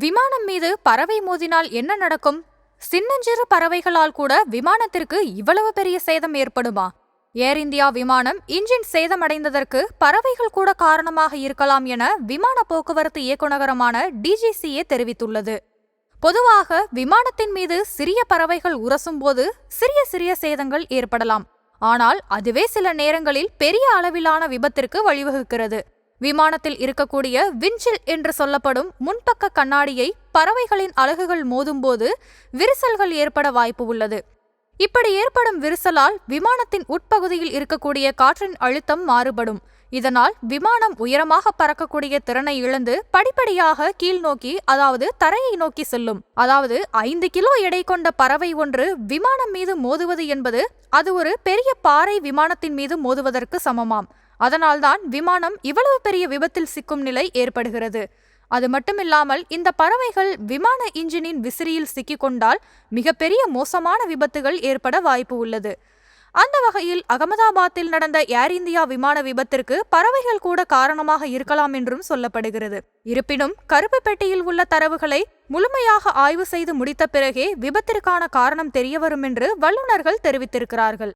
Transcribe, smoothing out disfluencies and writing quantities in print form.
விமானம் மீது பறவை மோதினால் என்ன நடக்கும்? சின்னஞ்சிறு பறவைகளால் கூட விமானத்திற்கு இவ்வளவு பெரிய சேதம் ஏற்படுமா? ஏர் இந்தியா விமானம் இன்ஜின் சேதமடைந்ததற்கு பறவைகள் கூட காரணமாக இருக்கலாம் என விமான போக்குவரத்து இயக்குநரகமான DGCA தெரிவித்துள்ளது. பொதுவாக விமானத்தின் மீது சிறிய பறவைகள் உரசும்போது சிறிய சிறிய சேதங்கள் ஏற்படலாம். ஆனால் அதுவே சில நேரங்களில் பெரிய அளவிலான விபத்திற்கு வழிவகுக்கிறது. விமானத்தில் இருக்கக்கூடிய விண்ட்ஷீல்ட் என்று சொல்லப்படும் முன்பக்க கண்ணாடியை பறவைகளின் அலகுகள் மோதும்போது விரிசல்கள் ஏற்பட வாய்ப்பு உள்ளது. இப்படி ஏற்படும் விரிசலால் விமானத்தின் உட்பகுதியில் இருக்கக்கூடிய காற்றின் அழுத்தம் மாறுபடும். இதனால் விமானம் உயரமாக பறக்கக்கூடிய திறனை இழந்து படிப்படியாக கீழ் நோக்கி, அதாவது தரையை நோக்கி செல்லும். அதாவது 5 கிலோ எடை கொண்ட பறவை ஒன்று விமானம் மீது மோதுவது என்பது அது ஒரு பெரிய பாறை விமானத்தின் மீது மோதுவதற்கு சமமாம். அதனால்தான் விமானம் இவ்வளவு பெரிய விபத்தில் சிக்கும் நிலை ஏற்படுகிறது. அது மட்டுமில்லாமல் இந்த பறவைகள் விமான இன்ஜினின் விசிறியில் சிக்கிக்கொண்டால் மிகப்பெரிய மோசமான விபத்துகள் ஏற்பட வாய்ப்பு உள்ளது. அந்த வகையில் அகமதாபாத்தில் நடந்த ஏர் இந்தியா விமான விபத்திற்கு பறவைகள் கூட காரணமாக இருக்கலாம் என்றும் சொல்லப்படுகிறது. இருப்பினும் கருப்பு பெட்டியில் உள்ள தரவுகளை முழுமையாக ஆய்வு செய்து முடித்த பிறகே விபத்திற்கான காரணம் தெரியவரும் என்று வல்லுநர்கள் தெரிவித்திருக்கிறார்கள்.